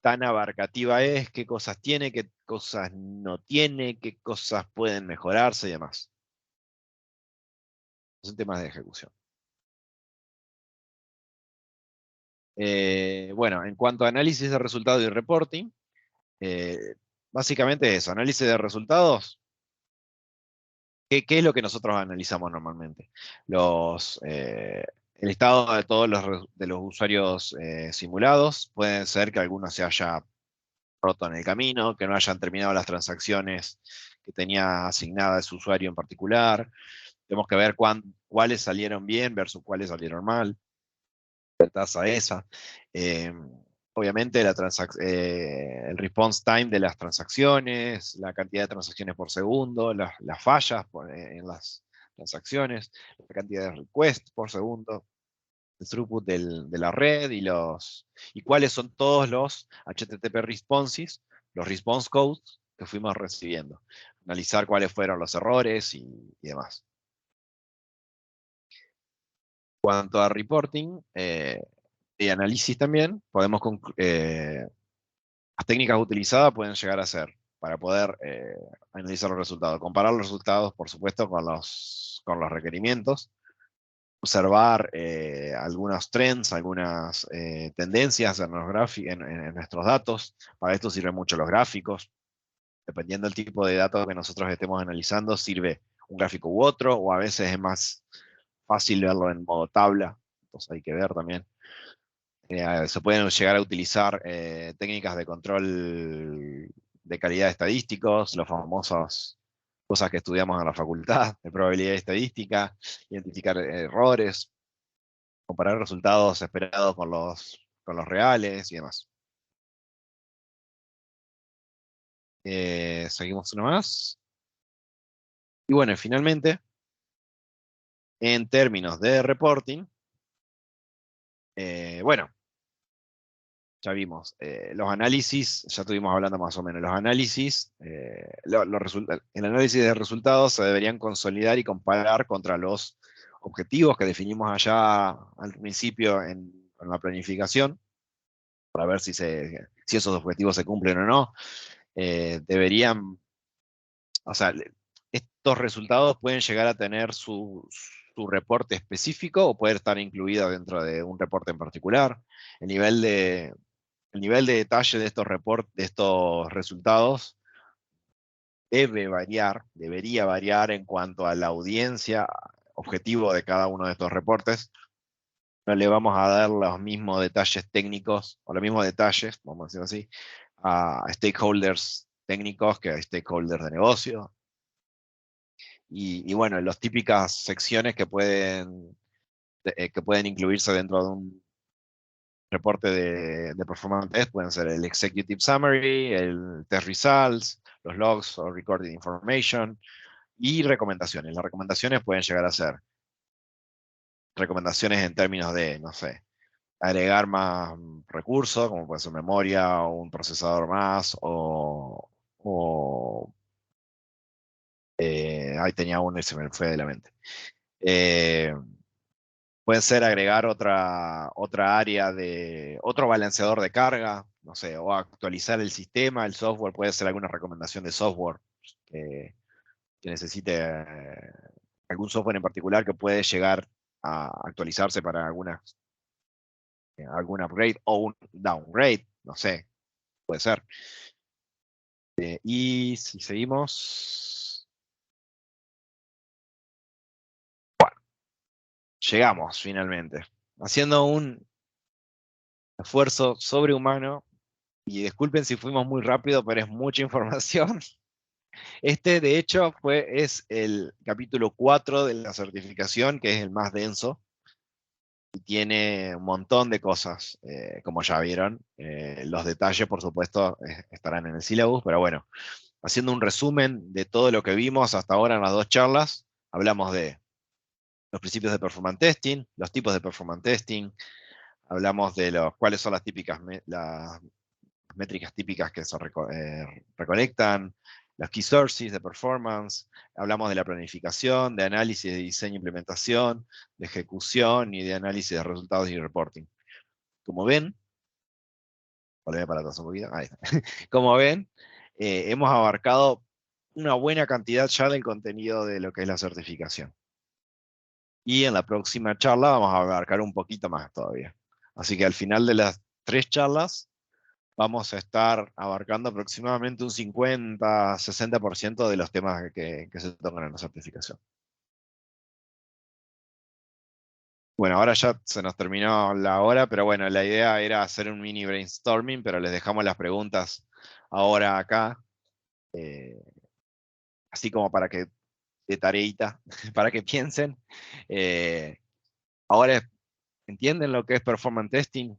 tan abarcativa es, qué cosas tiene, qué cosas no tiene, qué cosas pueden mejorarse y demás. Son temas de ejecución. Bueno, en cuanto a análisis de resultados y reporting, básicamente eso, análisis de resultados. ¿Qué es lo que nosotros analizamos normalmente? El estado de todos los usuarios simulados. Pueden ser que alguno se haya roto en el camino, que no hayan terminado las transacciones que tenía asignada ese usuario en particular. Tenemos que ver cuáles salieron bien versus cuáles salieron mal. La tasa esa. obviamente el response time de las transacciones, la cantidad de transacciones por segundo, las fallas en las transacciones, la cantidad de requests por segundo, el throughput de la red y cuáles son todos los HTTP responses, los response codes que fuimos recibiendo. Analizar cuáles fueron los errores y demás. En cuanto a reporting y análisis también, las técnicas utilizadas pueden llegar a ser para poder analizar los resultados. Comparar los resultados, por supuesto, con los requerimientos. Observar algunos trends, algunas tendencias en nuestros datos. Para esto sirven mucho los gráficos. Dependiendo del tipo de datos que nosotros estemos analizando, sirve un gráfico u otro, o a veces es más fácil verlo en modo tabla. Entonces hay que ver también. Se pueden llegar a utilizar técnicas de control de calidad estadísticos, los famosos cosas que estudiamos en la facultad, de probabilidad estadística, identificar errores, comparar resultados esperados con los reales y demás. Seguimos uno más. Y bueno, finalmente, en términos de reporting, bueno, ya vimos, los análisis, ya estuvimos hablando más o menos, los análisis, el análisis de resultados se deberían consolidar y comparar contra los objetivos que definimos allá al principio en la planificación, para ver si esos objetivos se cumplen o no. O sea, estos resultados pueden llegar a tener su reporte específico o puede estar incluido dentro de un reporte en particular. El nivel de detalle de estos resultados debería variar en cuanto a la audiencia objetivo de cada uno de estos reportes. No le vamos a dar los mismos detalles técnicos, o los mismos detalles, vamos a decirlo así, a stakeholders técnicos que a stakeholders de negocio. Y bueno, las típicas secciones que pueden incluirse dentro de un reporte de performance test pueden ser el executive summary, el test results, los logs o recorded information y recomendaciones. Las recomendaciones pueden llegar a ser recomendaciones en términos de, no sé, agregar más recursos, como puede ser memoria o un procesador más, ahí tenía uno y se me fue de la mente. Pueden ser agregar otra área otro balanceador de carga, no sé, o actualizar el sistema, el software, puede ser alguna recomendación de software que necesite algún software en particular que puede llegar a actualizarse para algún upgrade o un downgrade, no sé, puede ser. Y si seguimos, llegamos finalmente, haciendo un esfuerzo sobrehumano. Y disculpen si fuimos muy rápido, pero es mucha información. Este, de hecho, es el capítulo 4 de la certificación, que es el más denso, y tiene un montón de cosas, como ya vieron. Los detalles, por supuesto, estarán en el syllabus, pero bueno, haciendo un resumen de todo lo que vimos hasta ahora en las dos charlas, hablamos de los principios de performance testing, los tipos de performance testing, hablamos de cuáles son las métricas típicas que se recolectan, los key sources de performance, hablamos de la planificación, de análisis, de diseño e implementación, de ejecución y de análisis de resultados y reporting. Como ven, volvemos para atrás un poquito, ahí está. Como ven, hemos abarcado una buena cantidad ya del contenido de lo que es la certificación. Y en la próxima charla vamos a abarcar un poquito más todavía. Así que al final de las 3 charlas, vamos a estar abarcando aproximadamente un 50-60% de los temas que se tocan en la certificación. Bueno, ahora ya se nos terminó la hora, pero bueno, la idea era hacer un mini brainstorming, pero les dejamos las preguntas ahora acá, así como para que, de tareita, para que piensen. Ahora, ¿entienden lo que es performance testing?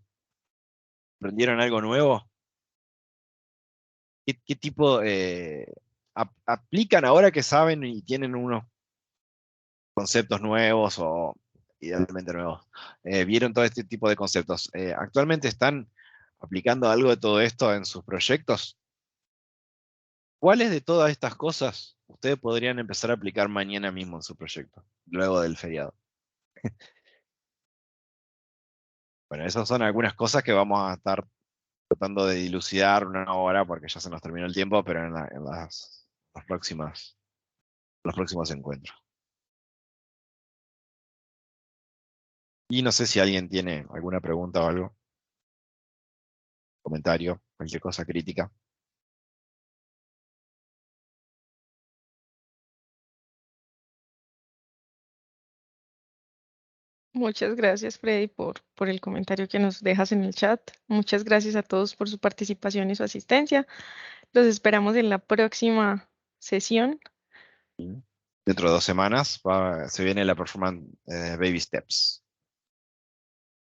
¿Aprendieron algo nuevo? ¿Qué tipo aplican ahora que saben y tienen unos conceptos nuevos o idealmente nuevos? ¿Vieron todo este tipo de conceptos? ¿Actualmente están aplicando algo de todo esto en sus proyectos? ¿Cuáles de todas estas cosas ustedes podrían empezar a aplicar mañana mismo en su proyecto, luego del feriado? Bueno, esas son algunas cosas que vamos a estar tratando de dilucidar una hora porque ya se nos terminó el tiempo, pero en los próximos encuentros. Y no sé si alguien tiene alguna pregunta o algo, comentario, cualquier cosa crítica. Muchas gracias, Freddy, por el comentario que nos dejas en el chat. Muchas gracias a todos por su participación y su asistencia. Los esperamos en la próxima sesión. Dentro de 2 semanas se viene la performance Baby Steps.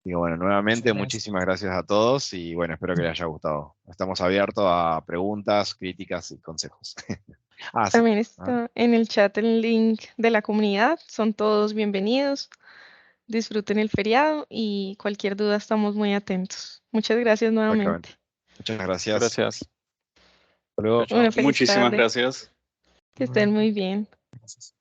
Y bueno, nuevamente muchísimas gracias a todos y bueno, espero que les haya gustado. Estamos abiertos a preguntas, críticas y consejos. Sí. También está en el chat el link de la comunidad. Son todos bienvenidos. Disfruten el feriado y cualquier duda estamos muy atentos. Muchas gracias nuevamente. Muchas gracias. Gracias. Hasta luego. Chao, chao. Una feliz Muchísimas tarde. gracias. Que estén muy bien. Gracias.